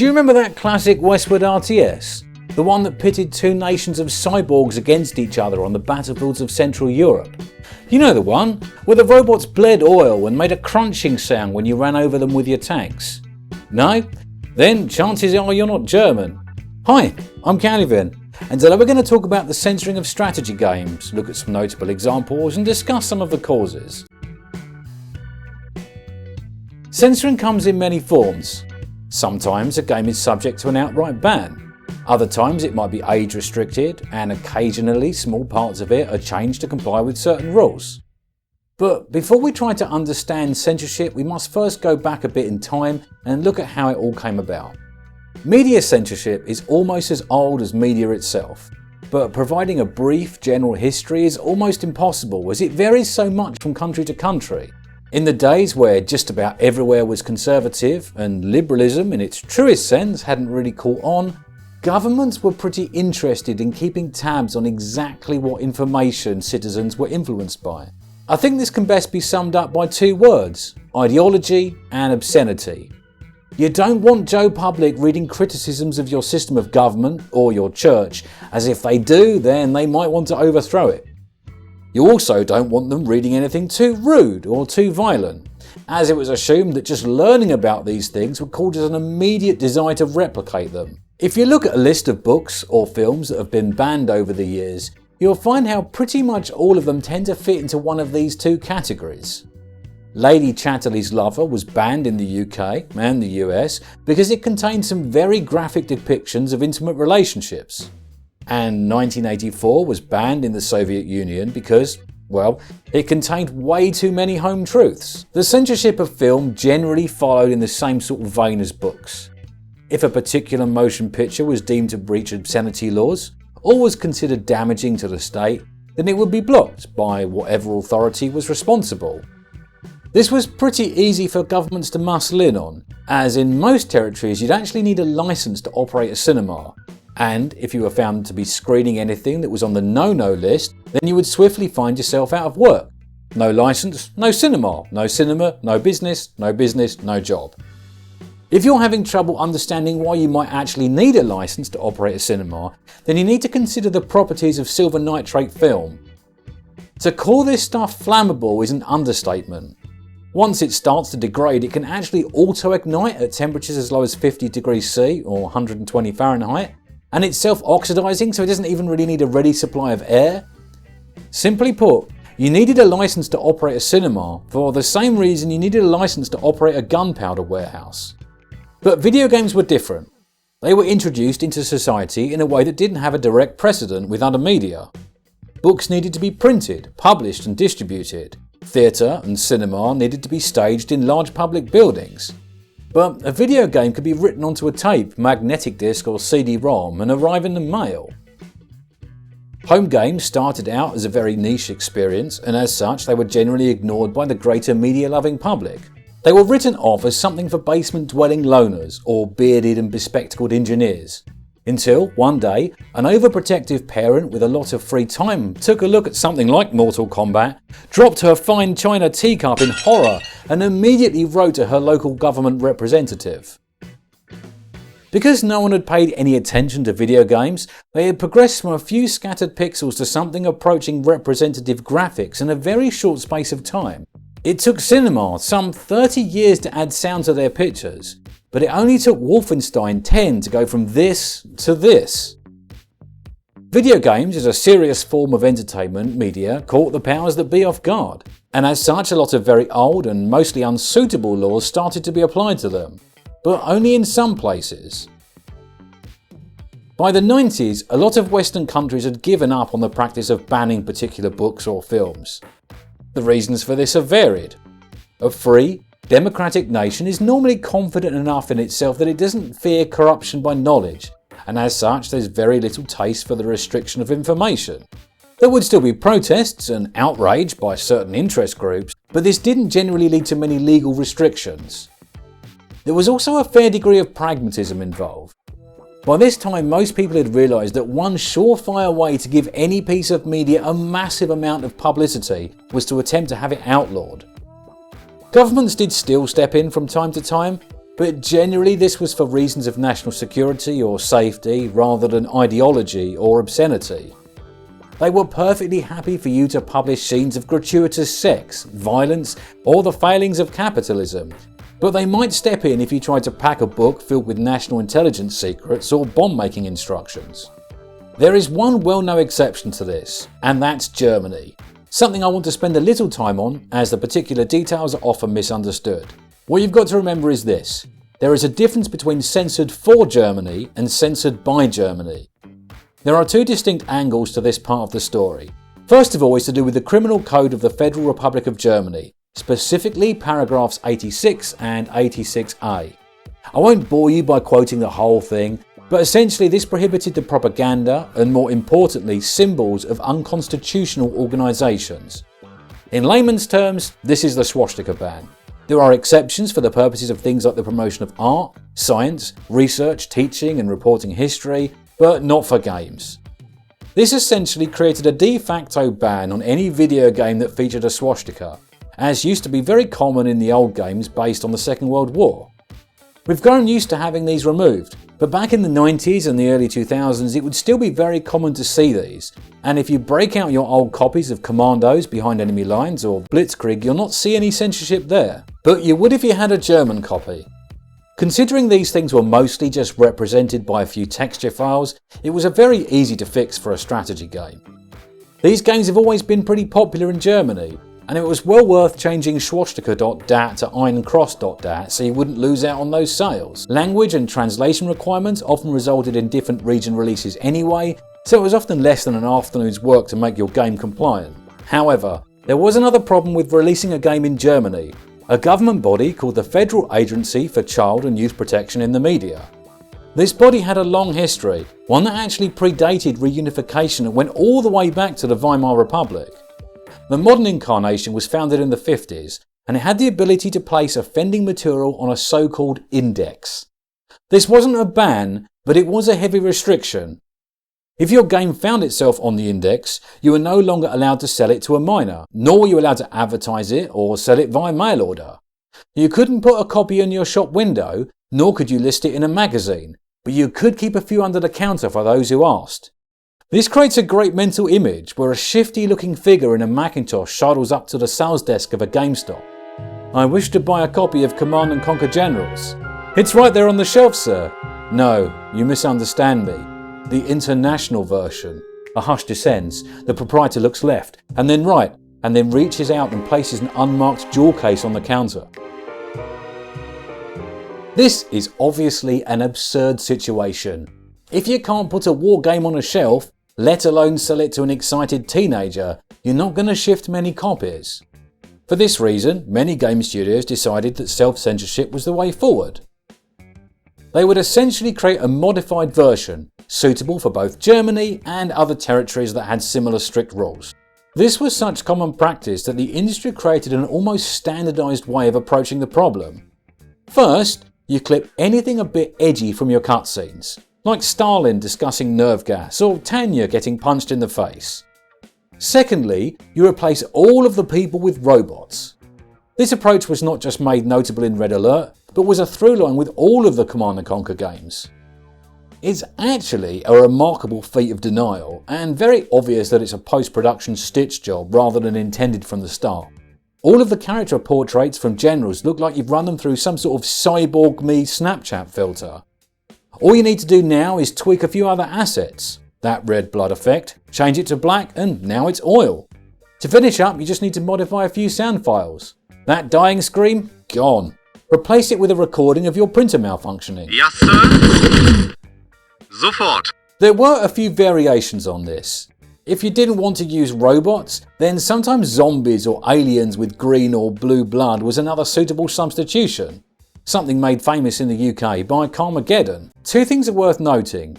Do you remember that classic Westward RTS? The one that pitted two nations of cyborgs against each other on the battlefields of Central Europe? You know the one, where the robots bled oil and made a crunching sound when you ran over them with your tanks? No? Then chances are you're not German. Hi, I'm Calvin, and today we're going to talk about the censoring of strategy games, look at some notable examples and discuss some of the causes. Censoring comes in many forms. Sometimes a game is subject to an outright ban. Other times it might be age restricted, and occasionally small parts of it are changed to comply with certain rules. But before we try to understand censorship, we must first go back a bit in time and look at how it all came about. Media censorship is almost as old as media itself, but providing a brief general history is almost impossible as it varies so much from country to country. In the days where just about everywhere was conservative and liberalism in its truest sense hadn't really caught on, governments were pretty interested in keeping tabs on exactly what information citizens were influenced by. I think this can best be summed up by two words: ideology and obscenity. You don't want Joe Public reading criticisms of your system of government or your church, as if they do, then they might want to overthrow it. You also don't want them reading anything too rude or too violent, as it was assumed that just learning about these things would cause an immediate desire to replicate them. If you look at a list of books or films that have been banned over the years, you'll find how pretty much all of them tend to fit into one of these two categories. Lady Chatterley's Lover was banned in the UK and the US because it contained some very graphic depictions of intimate relationships. And 1984 was banned in the Soviet Union because, well, it contained way too many home truths. The censorship of film generally followed in the same sort of vein as books. If a particular motion picture was deemed to breach obscenity laws, or was considered damaging to the state, then it would be blocked by whatever authority was responsible. This was pretty easy for governments to muscle in on, as in most territories you'd actually need a license to operate a cinema, and if you were found to be screening anything that was on the no-no list, then you would swiftly find yourself out of work. No license, no cinema, no business, no job. If you're having trouble understanding why you might actually need a license to operate a cinema, then you need to consider the properties of silver nitrate film. To call this stuff flammable is an understatement. Once it starts to degrade, it can actually auto-ignite at temperatures as low as 50 degrees C or 120 Fahrenheit, and it's self-oxidizing, so it doesn't even really need a ready supply of air. Simply put, you needed a license to operate a cinema for the same reason you needed a license to operate a gunpowder warehouse. But video games were different. They were introduced into society in a way that didn't have a direct precedent with other media. Books needed to be printed, published and distributed. Theatre and cinema needed to be staged in large public buildings. But a video game could be written onto a tape, magnetic disc or CD-ROM and arrive in the mail. Home games started out as a very niche experience, and as such they were generally ignored by the greater media-loving public. They were written off as something for basement-dwelling loners or bearded and bespectacled engineers. Until, one day, an overprotective parent with a lot of free time took a look at something like Mortal Kombat, dropped her fine china teacup in horror and immediately wrote to her local government representative. Because no one had paid any attention to video games, they had progressed from a few scattered pixels to something approaching representative graphics in a very short space of time. It took cinema some 30 years to add sound to their pictures, but it only took Wolfenstein 10 to go from this to this. Video games as a serious form of entertainment media caught the powers that be off guard, and as such a lot of very old and mostly unsuitable laws started to be applied to them, but only in some places. By the 90s, a lot of Western countries had given up on the practice of banning particular books or films. The reasons for this are varied. A free, democratic nation is normally confident enough in itself that it doesn't fear corruption by knowledge, and as such there's very little taste for the restriction of information. There would still be protests and outrage by certain interest groups, but this didn't generally lead to many legal restrictions. There was also a fair degree of pragmatism involved. By this time most people had realised that one surefire way to give any piece of media a massive amount of publicity was to attempt to have it outlawed. Governments did still step in from time to time, but generally this was for reasons of national security or safety rather than ideology or obscenity. They were perfectly happy for you to publish scenes of gratuitous sex, violence, or the failings of capitalism, but they might step in if you tried to pack a book filled with national intelligence secrets or bomb-making instructions. There is one well-known exception to this, and that's Germany. Something I want to spend a little time on, as the particular details are often misunderstood. What you've got to remember is this: there is a difference between censored for Germany and censored by Germany. There are two distinct angles to this part of the story. First of all is to do with the Criminal Code of the Federal Republic of Germany, specifically paragraphs 86 and 86A. I won't bore you by quoting the whole thing, but essentially this prohibited the propaganda and, more importantly, symbols of unconstitutional organisations. In layman's terms, this is the swastika ban. There are exceptions for the purposes of things like the promotion of art, science, research, teaching and reporting history, but not for games. This essentially created a de facto ban on any video game that featured a swastika, as used to be very common in the old games based on the Second World War. We've grown used to having these removed, but back in the 90s and the early 2000s it would still be very common to see these, and if you break out your old copies of Commandos Behind Enemy Lines or Blitzkrieg, you'll not see any censorship there, but you would if you had a German copy. Considering these things were mostly just represented by a few texture files, it was a very easy to fix for a strategy game. These games have always been pretty popular in Germany, and it was well worth changing swastika.dat to eincross.dat so you wouldn't lose out on those sales. Language and translation requirements often resulted in different region releases anyway, so it was often less than an afternoon's work to make your game compliant. However, there was another problem with releasing a game in Germany: a government body called the Federal Agency for Child and Youth Protection in the Media. This body had a long history, one that actually predated reunification and went all the way back to the Weimar Republic. The modern incarnation was founded in the 50s, and it had the ability to place offending material on a so-called index. This wasn't a ban, but it was a heavy restriction. If your game found itself on the index, you were no longer allowed to sell it to a minor, nor were you allowed to advertise it or sell it via mail order. You couldn't put a copy in your shop window, nor could you list it in a magazine, but you could keep a few under the counter for those who asked. This creates a great mental image where a shifty looking figure in a Macintosh sidles up to the sales desk of a GameStop. "I wish to buy a copy of Command & Conquer Generals." "It's right there on the shelf, sir." "No, you misunderstand me. The international version." A hush descends, the proprietor looks left, and then right, and then reaches out and places an unmarked jewel case on the counter. This is obviously an absurd situation. If you can't put a war game on a shelf, let alone sell it to an excited teenager, you're not going to shift many copies. For this reason, many game studios decided that self-censorship was the way forward. They would essentially create a modified version, suitable for both Germany and other territories that had similar strict rules. This was such common practice that the industry created an almost standardised way of approaching the problem. First, you clip anything a bit edgy from your cutscenes, like Stalin discussing nerve gas or Tanya getting punched in the face. Secondly, you replace all of the people with robots. This approach was not just made notable in Red Alert, but was a through line with all of the Command & Conquer games. It's actually a remarkable feat of denial, and very obvious that it's a post-production stitch job rather than intended from the start. All of the character portraits from generals look like you've run them through some sort of cyborg me Snapchat filter. All you need to do now is tweak a few other assets. That red blood effect, change it to black, and now it's oil. To finish up, you just need to modify a few sound files. That dying scream? Gone. Replace it with a recording of your printer malfunctioning. Yes, sir. Sofort. There were a few variations on this. If you didn't want to use robots, then sometimes zombies or aliens with green or blue blood was another suitable substitution. Something made famous in the UK by Carmageddon. Two things are worth noting.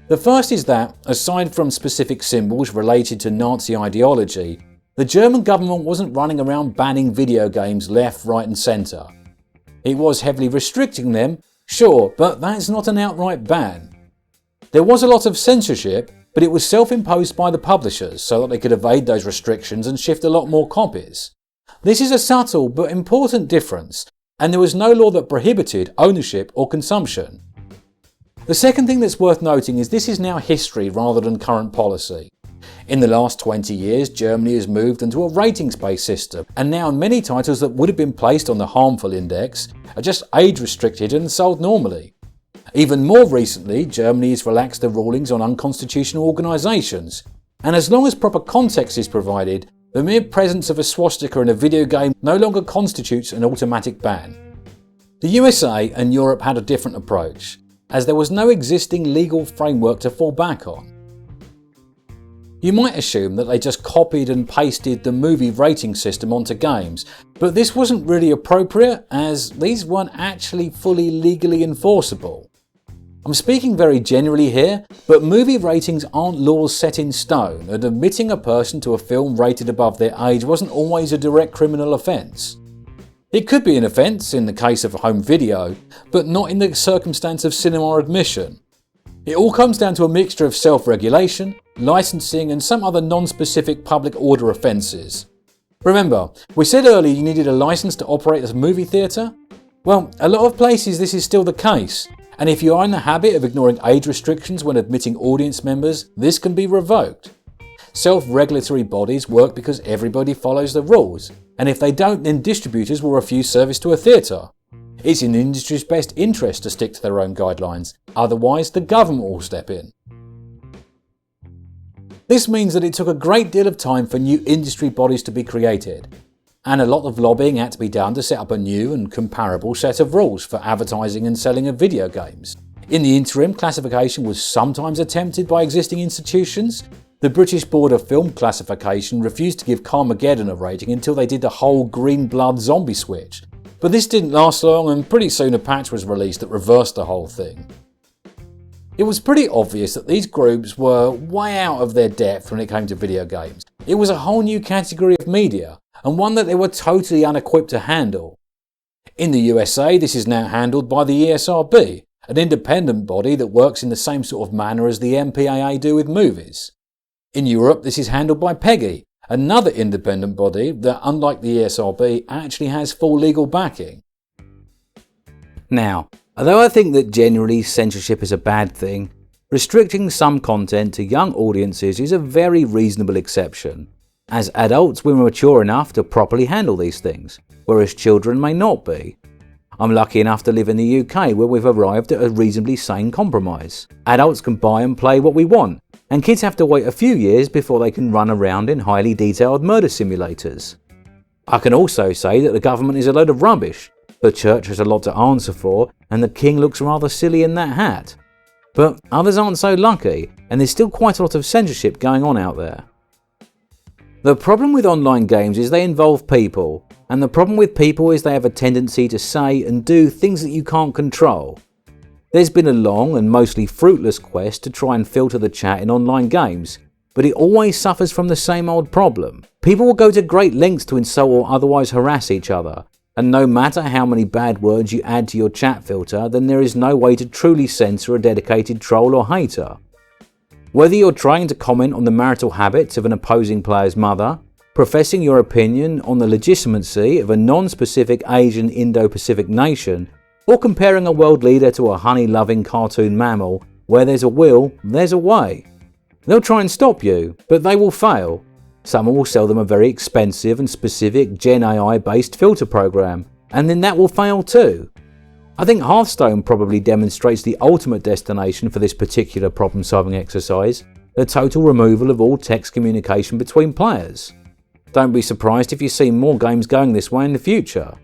The first is that, aside from specific symbols related to Nazi ideology, the German government wasn't running around banning video games left, right and centre. It was heavily restricting them, sure, but that's not an outright ban. There was a lot of censorship, but it was self-imposed by the publishers so that they could evade those restrictions and shift a lot more copies. This is a subtle but important difference, and there was no law that prohibited ownership or consumption. The second thing that's worth noting is this is now history rather than current policy. In the last 20 years, Germany has moved into a ratings-based system, and now many titles that would have been placed on the harmful index are just age-restricted and sold normally. Even more recently, Germany has relaxed the rulings on unconstitutional organisations, and as long as proper context is provided, the mere presence of a swastika in a video game no longer constitutes an automatic ban. The USA and Europe had a different approach, as there was no existing legal framework to fall back on. You might assume that they just copied and pasted the movie rating system onto games, but this wasn't really appropriate as these weren't actually fully legally enforceable. I'm speaking very generally here, but movie ratings aren't laws set in stone, and admitting a person to a film rated above their age wasn't always a direct criminal offence. It could be an offence in the case of a home video, but not in the circumstance of cinema admission. It all comes down to a mixture of self-regulation, licensing and some other non-specific public order offences. Remember, we said earlier you needed a licence to operate a movie theatre? Well, a lot of places this is still the case, and if you are in the habit of ignoring age restrictions when admitting audience members, this can be revoked. Self-regulatory bodies work because everybody follows the rules, and if they don't, then distributors will refuse service to a theatre. It's in the industry's best interest to stick to their own guidelines, otherwise the government will step in. This means that it took a great deal of time for new industry bodies to be created, and a lot of lobbying had to be done to set up a new and comparable set of rules for advertising and selling of video games. In the interim, classification was sometimes attempted by existing institutions. The British Board of Film Classification refused to give Carmageddon a rating until they did the whole green blood zombie switch. But this didn't last long, and pretty soon a patch was released that reversed the whole thing. It was pretty obvious that these groups were way out of their depth when it came to video games. It was a whole new category of media, and one that they were totally unequipped to handle. In the USA, this is now handled by the ESRB, an independent body that works in the same sort of manner as the MPAA do with movies. In Europe, this is handled by PEGI, another independent body that, unlike the ESRB, actually has full legal backing. Now, although I think that generally censorship is a bad thing, restricting some content to young audiences is a very reasonable exception. As adults, we're mature enough to properly handle these things, whereas children may not be. I'm lucky enough to live in the UK, where we've arrived at a reasonably sane compromise. Adults can buy and play what we want, and kids have to wait a few years before they can run around in highly detailed murder simulators. I can also say that the government is a load of rubbish, the church has a lot to answer for, and the king looks rather silly in that hat. But others aren't so lucky, and there's still quite a lot of censorship going on out there. The problem with online games is they involve people, and the problem with people is they have a tendency to say and do things that you can't control. There's been a long and mostly fruitless quest to try and filter the chat in online games, but it always suffers from the same old problem. People will go to great lengths to insult or otherwise harass each other, and no matter how many bad words you add to your chat filter, then there is no way to truly censor a dedicated troll or hater. Whether you're trying to comment on the marital habits of an opposing player's mother, professing your opinion on the legitimacy of a non-specific Asian Indo-Pacific nation, or comparing a world leader to a honey-loving cartoon mammal, where there's a will, there's a way. They'll try and stop you, but they will fail. Someone will sell them a very expensive and specific Gen AI based filter program, and then that will fail too. I think Hearthstone probably demonstrates the ultimate destination for this particular problem solving exercise, the total removal of all text communication between players. Don't be surprised if you see more games going this way in the future.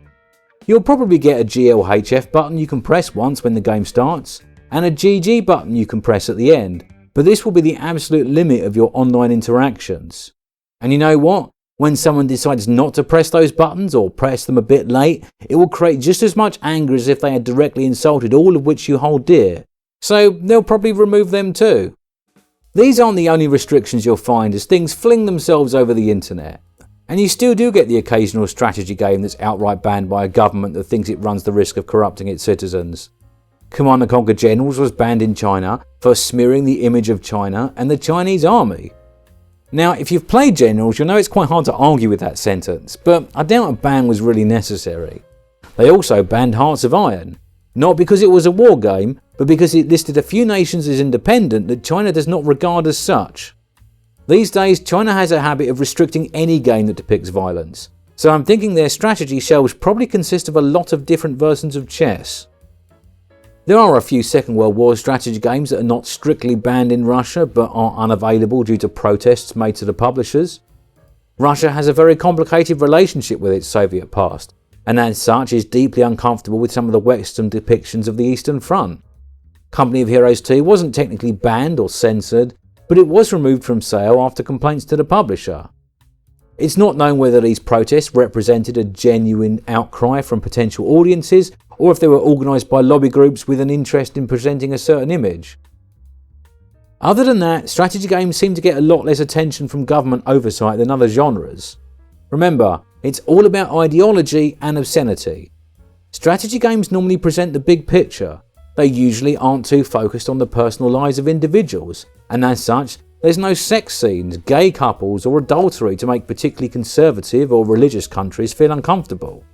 You'll probably get a GLHF button you can press once when the game starts, and a GG button you can press at the end, but this will be the absolute limit of your online interactions. And you know what? When someone decides not to press those buttons or press them a bit late, it will create just as much anger as if they had directly insulted all of which you hold dear. So they'll probably remove them too. These aren't the only restrictions you'll find as things fling themselves over the internet. And you still do get the occasional strategy game that's outright banned by a government that thinks it runs the risk of corrupting its citizens. Command & Conquer Generals was banned in China for smearing the image of China and the Chinese army. Now, if you've played Generals, you'll know it's quite hard to argue with that sentence, but I doubt a ban was really necessary. They also banned Hearts of Iron, not because it was a war game, but because it listed a few nations as independent that China does not regard as such. These days, China has a habit of restricting any game that depicts violence, so I'm thinking their strategy shelves probably consist of a lot of different versions of chess. There are a few Second World War strategy games that are not strictly banned in Russia but are unavailable due to protests made to the publishers. Russia has a very complicated relationship with its Soviet past, and as such is deeply uncomfortable with some of the Western depictions of the Eastern Front. Company of Heroes 2 wasn't technically banned or censored, but it was removed from sale after complaints to the publisher. It's not known whether these protests represented a genuine outcry from potential audiences or if they were organised by lobby groups with an interest in presenting a certain image. Other than that, strategy games seem to get a lot less attention from government oversight than other genres. Remember, it's all about ideology and obscenity. Strategy games normally present the big picture. They usually aren't too focused on the personal lives of individuals, and as such, there's no sex scenes, gay couples, or adultery to make particularly conservative or religious countries feel uncomfortable.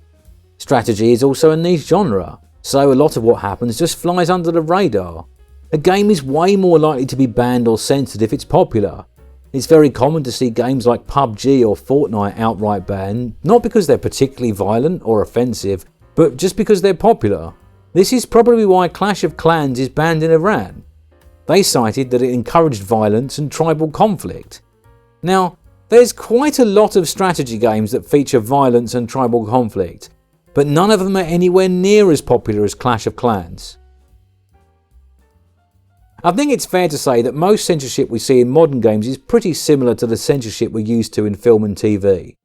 Strategy is also a niche genre, so a lot of what happens just flies under the radar. A game is way more likely to be banned or censored if it's popular. It's very common to see games like PUBG or Fortnite outright banned, not because they're particularly violent or offensive, but just because they're popular. This is probably why Clash of Clans is banned in Iran. They cited that it encouraged violence and tribal conflict. Now, there's quite a lot of strategy games that feature violence and tribal conflict, but none of them are anywhere near as popular as Clash of Clans. I think it's fair to say that most censorship we see in modern games is pretty similar to the censorship we're used to in film and TV.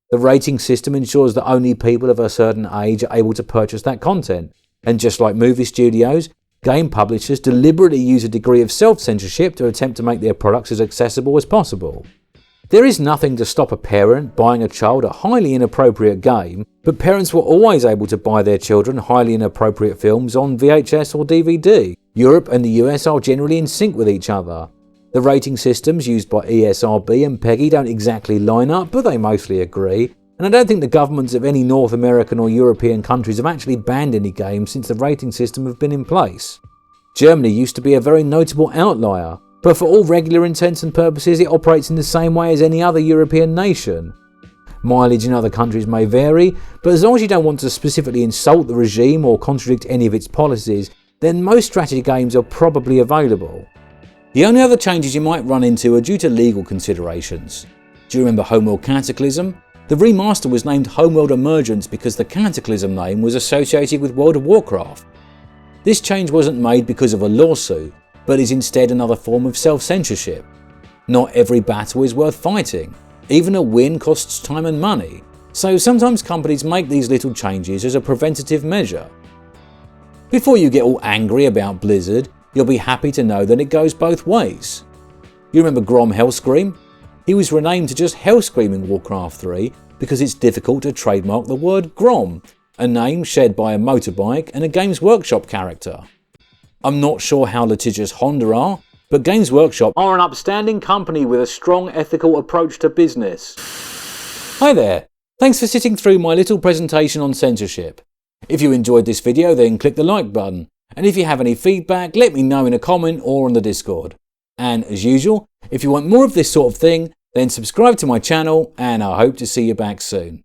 The rating system ensures that only people of a certain age are able to purchase that content, and just like movie studios, game publishers deliberately use a degree of self-censorship to attempt to make their products as accessible as possible. There is nothing to stop a parent buying a child a highly inappropriate game, but parents were always able to buy their children highly inappropriate films on VHS or DVD. Europe and the US are generally in sync with each other. The rating systems used by ESRB and PEGI don't exactly line up, but they mostly agree, and I don't think the governments of any North American or European countries have actually banned any games since the rating system have been in place. Germany used to be a very notable outlier, but for all regular intents and purposes it operates in the same way as any other European nation. Mileage in other countries may vary, but as long as you don't want to specifically insult the regime or contradict any of its policies, then most strategy games are probably available. The only other changes you might run into are due to legal considerations. Do you remember Homeworld Cataclysm? The remaster was named Homeworld Emergence because the Cataclysm name was associated with World of Warcraft. This change wasn't made because of a lawsuit, but is instead another form of self-censorship. Not every battle is worth fighting. Even a win costs time and money, so sometimes companies make these little changes as a preventative measure. Before you get all angry about Blizzard, you'll be happy to know that it goes both ways. You remember Grom Hellscream? He was renamed to just Hellscream in Warcraft 3 because it's difficult to trademark the word Grom, a name shared by a motorbike and a Games Workshop character. I'm not sure how litigious Honda are, but Games Workshop are an upstanding company with a strong ethical approach to business. Hi there, thanks for sitting through my little presentation on censorship. If you enjoyed this video then click the like button, and if you have any feedback let me know in a comment or on the Discord. And as usual, if you want more of this sort of thing, then subscribe to my channel and I hope to see you back soon.